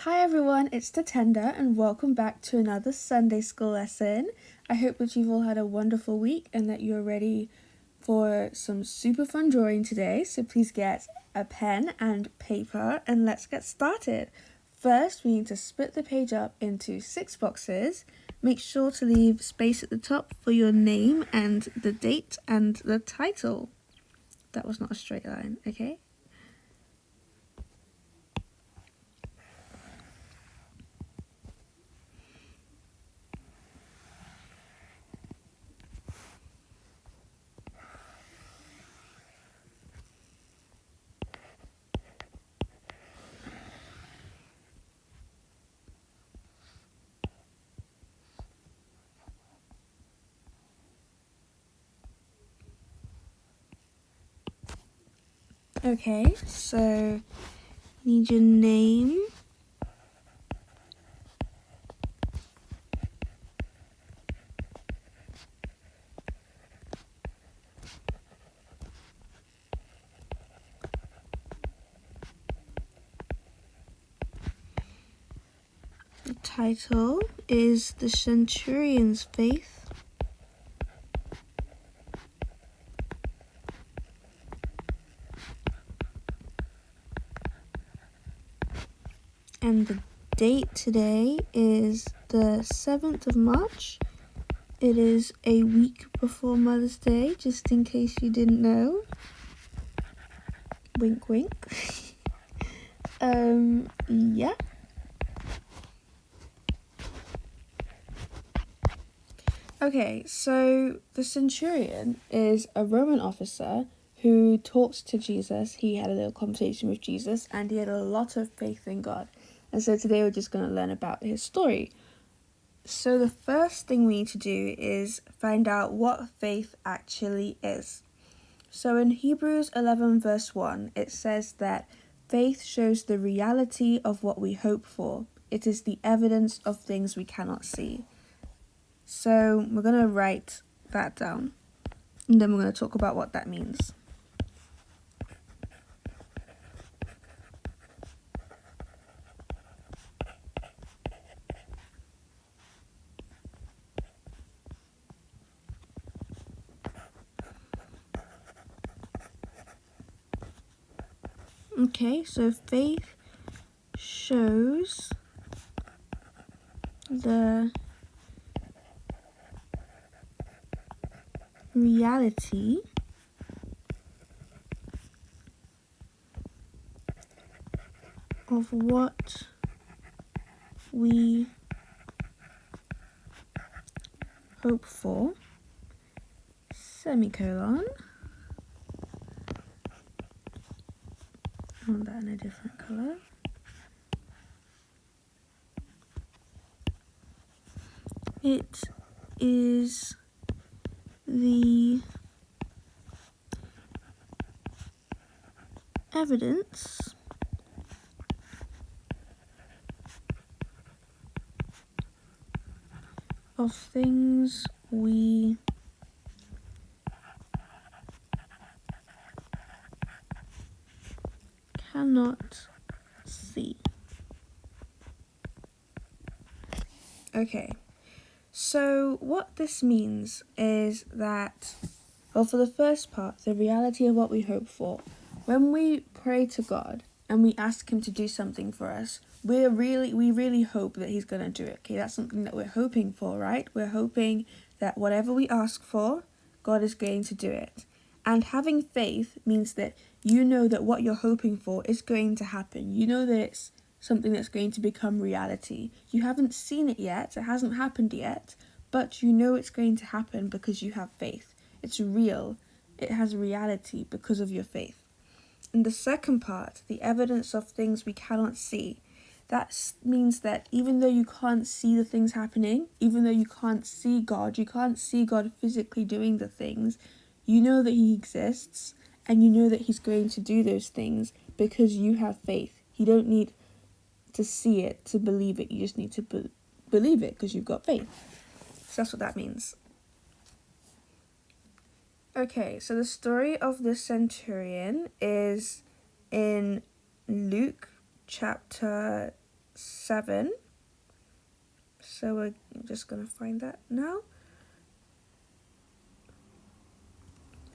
Hi everyone, it's Tatenda and welcome back to another Sunday school lesson. I hope that you've all had a wonderful week and that you're ready for some super fun drawing today. So please get a pen and paper and let's get started. First, we need to split the page up into 6 boxes. Make sure to leave space at the top for your name and the date and the title. That was not a straight line, okay? Okay, so need your name, the title is The Centurion's Faith, and the date today is the 7th of March. It is a week before Mother's Day, just in case you didn't know. Wink, wink. Yeah. Okay, so the centurion is a Roman officer who talked to Jesus. He had a little conversation with Jesus and he had a lot of faith in God. And so today we're just going to learn about his story. So the first thing we need to do is find out what faith actually is. So in Hebrews 11 verse 1, it says that faith shows the reality of what we hope for. It is the evidence of things we cannot see. So we're going to write that down and then we're going to talk about what that means. Okay, so faith shows the reality of what we hope for, semicolon. I want that in a different colour. It is the evidence of things we cannot see. Okay, so what this means is that, well, for the first part, the reality of what we hope for. When we pray to God and we ask him to do something for us, we really hope that he's going to do it. Okay, that's something that we're hoping for, right? We're hoping that whatever we ask for, God is going to do it. And having faith means that you know that what you're hoping for is going to happen. You know that it's something that's going to become reality. You haven't seen it yet, it hasn't happened yet, but you know it's going to happen because you have faith. It's real. It has reality because of your faith. And the second part, the evidence of things we cannot see, that means that even though you can't see the things happening, even though you can't see God physically doing the things, you know that he exists and you know that he's going to do those things because you have faith. You don't need to see it to believe it. You just need to believe it because you've got faith. So that's what that means. Okay, so the story of the centurion is in Luke chapter 7. So we're just going to find that now.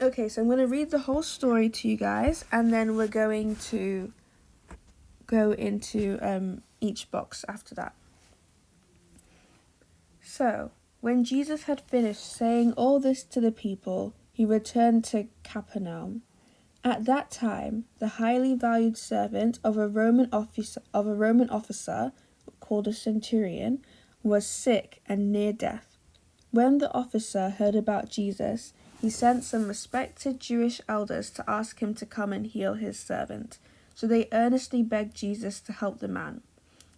Okay, so I'm going to read the whole story to you guys, and then we're going to go into each box after that. So, when Jesus had finished saying all this to the people, he returned to Capernaum. At that time, the highly valued servant of a Roman officer called a centurion was sick and near death. When the officer heard about Jesus, he sent some respected Jewish elders to ask him to come and heal his servant. So they earnestly begged Jesus to help the man.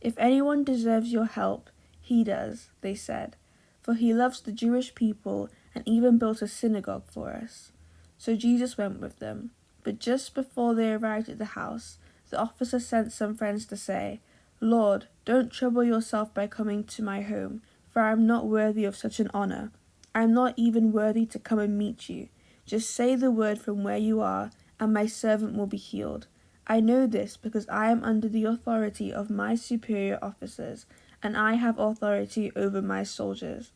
"If anyone deserves your help, he does," they said, "for he loves the Jewish people and even built a synagogue for us." So Jesus went with them. But just before they arrived at the house, the officer sent some friends to say, "Lord, don't trouble yourself by coming to my home, for I am not worthy of such an honor. I am not even worthy to come and meet you. Just say the word from where you are, and my servant will be healed. I know this because I am under the authority of my superior officers, and I have authority over my soldiers.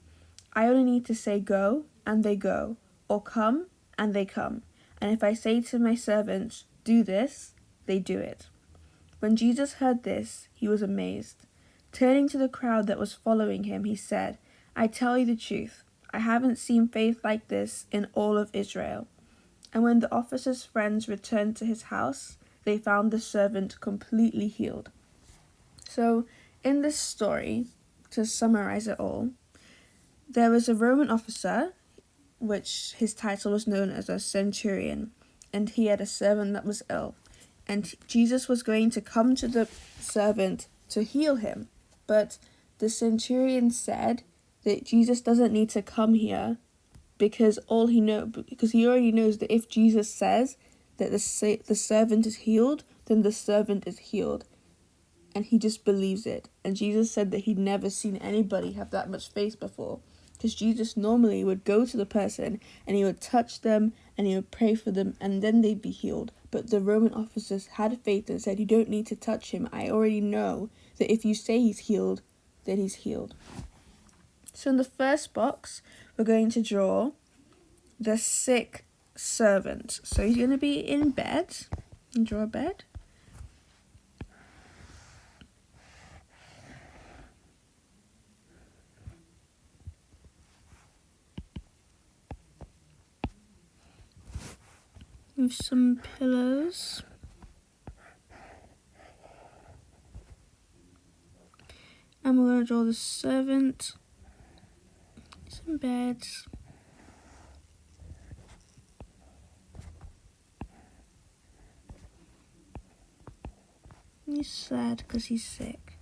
I only need to say go, and they go, or come, and they come. And if I say to my servants, do this, they do it." When Jesus heard this, he was amazed. Turning to the crowd that was following him, he said, "I tell you the truth, I haven't seen faith like this in all of Israel." And when the officer's friends returned to his house, they found the servant completely healed. So, in this story, to summarize it all, there was a Roman officer, which his title was known as a centurion, and he had a servant that was ill. And Jesus was going to come to the servant to heal him. But the centurion said that Jesus doesn't need to come here because he already knows that if Jesus says that the servant is healed, then the servant is healed. And he just believes it. And Jesus said that he'd never seen anybody have that much faith before. Because Jesus normally would go to the person and he would touch them and he would pray for them and then they'd be healed. But the Roman officers had faith and said, "You don't need to touch him. I already know that if you say he's healed, then he's healed." So in the first box, we're going to draw the sick servant. So he's going to be in bed. And draw a bed. With some pillows. And we're going to draw the servant. Some beds. He's sad because he's sick.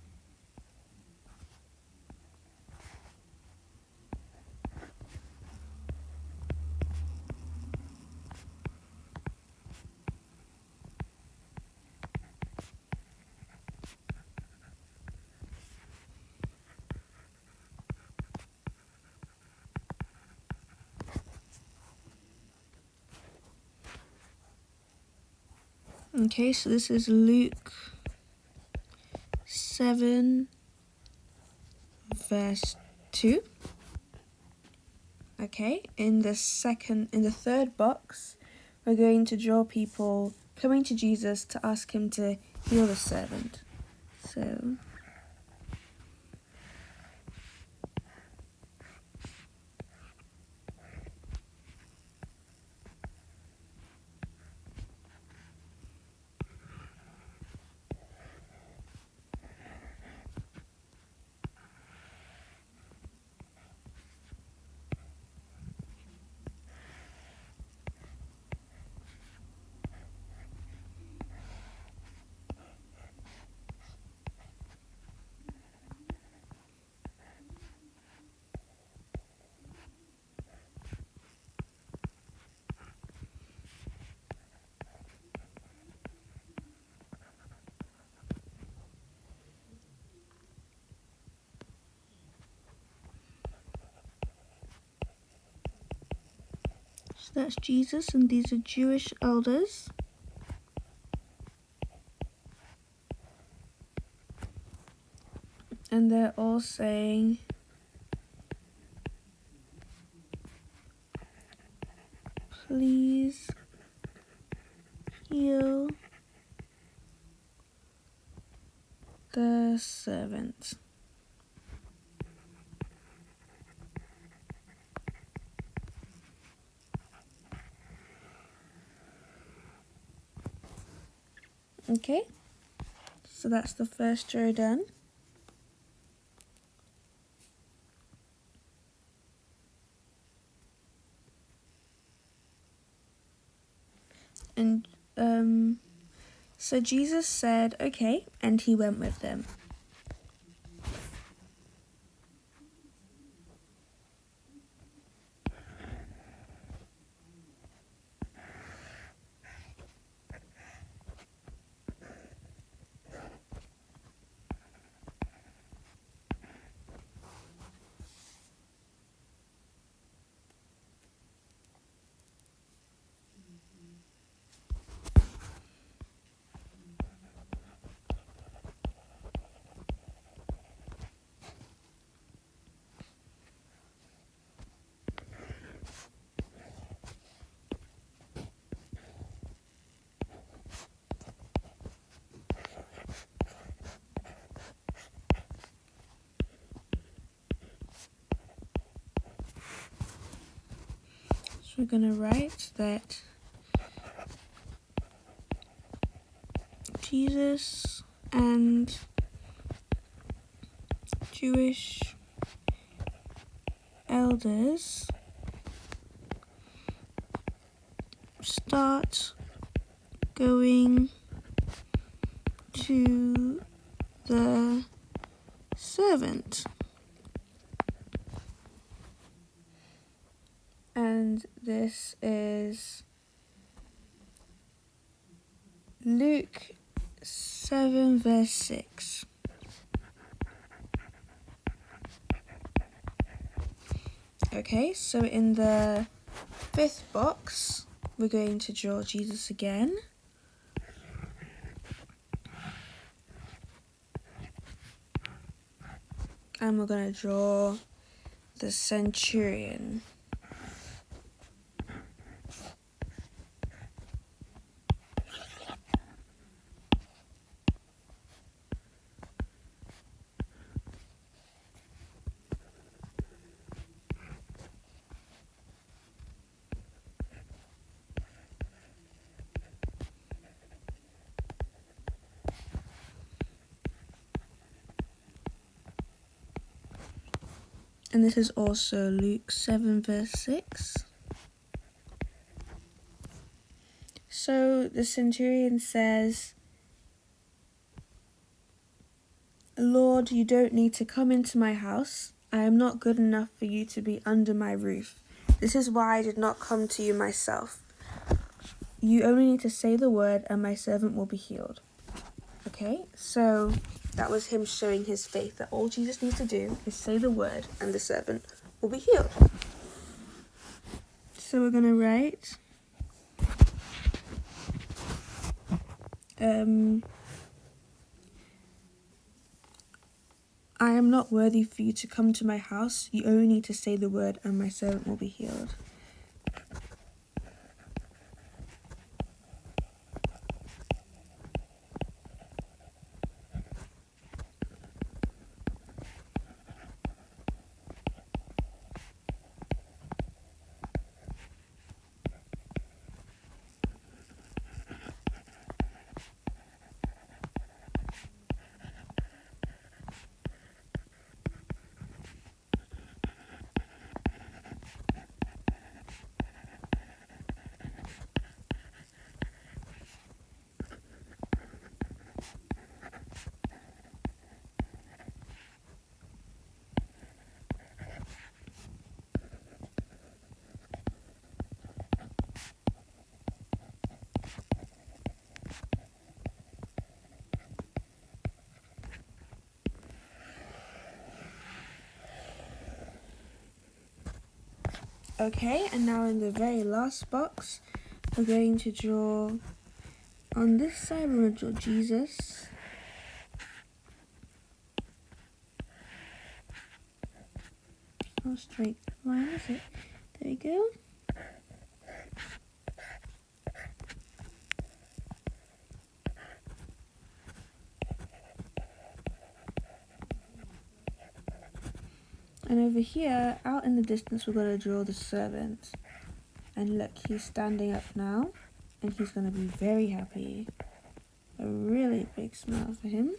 Okay, so this is Luke 7 verse 2. Okay, in the third box, we're going to draw people coming to Jesus to ask him to heal the servant. So that's Jesus, and these are Jewish elders. And they're all saying, please heal the servant. Okay, so that's the first row done. And so Jesus said, okay, and he went with them. So we're going to write that Jesus and Jewish elders start going to the servant. And this is Luke 7 verse 6. Okay, so in the fifth box, we're going to draw Jesus again. And we're going to draw the centurion. And this is also Luke 7 verse 6. So the centurion says, Lord, you don't need to come into my house. I am not good enough for you to be under my roof. This is why I did not come to you myself. You only need to say the word and my servant will be healed. Okay, so that was him showing his faith that all Jesus needs to do is say the word and the servant will be healed. So we're going to write I am not worthy for you to come to my house. You only need to say the word and my servant will be healed. Okay, and now in the very last box, we're going to draw, on this side we're going to draw Jesus. not a straight line, is it? There we go. And over here, out in the distance, we're going to draw the servant. And look, he's standing up now. And he's going to be very happy. A really big smile for him.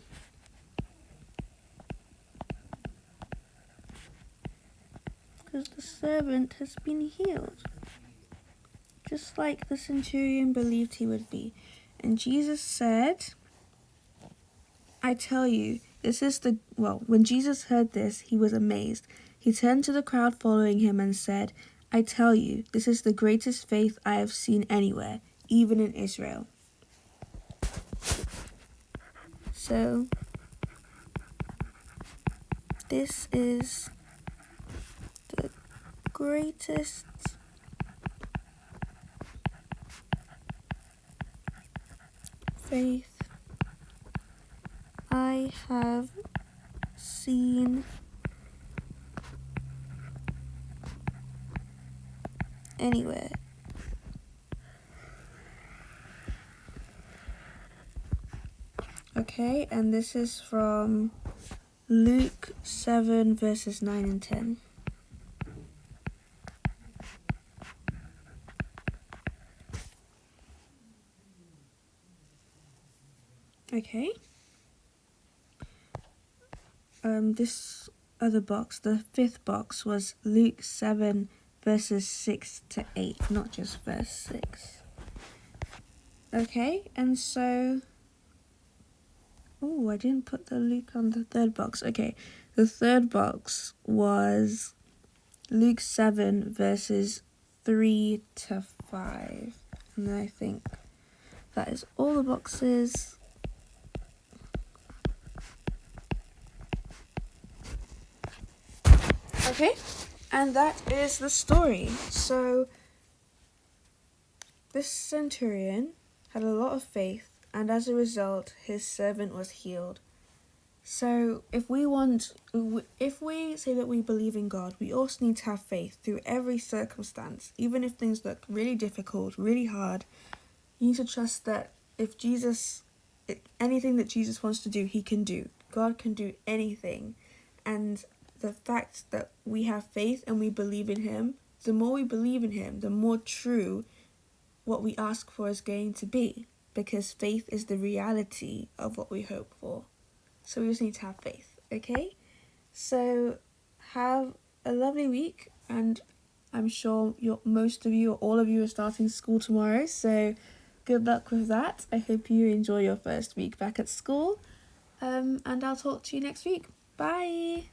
Because the servant has been healed. Just like the centurion believed he would be. And Jesus said, I tell you, when Jesus heard this, he was amazed. He turned to the crowd following him and said, I tell you, this is the greatest faith I have seen anywhere, even in Israel. So, this is the greatest faith I have seen anywhere. Okay, and this is from Luke 7 verses 9 and 10. Okay. This other box, the fifth box, was Luke 7 verses 6 to 8, not just verse 6. Okay, and so... Oh, I didn't put the Luke on the third box. Okay, the third box was Luke 7 verses 3 to 5. And I think that is all the boxes. Okay, and that is the story. So, this centurion had a lot of faith, and as a result, his servant was healed. So, if we say that we believe in God, we also need to have faith through every circumstance. Even if things look really difficult, really hard, you need to trust that anything that Jesus wants to do, he can do. God can do anything. And the fact that we have faith and we believe in him, the more we believe in him, the more true what we ask for is going to be. Because faith is the reality of what we hope for. So we just need to have faith, okay? So have a lovely week, and I'm sure most of you or all of you are starting school tomorrow, so good luck with that. I hope you enjoy your first week back at school, and I'll talk to you next week. Bye!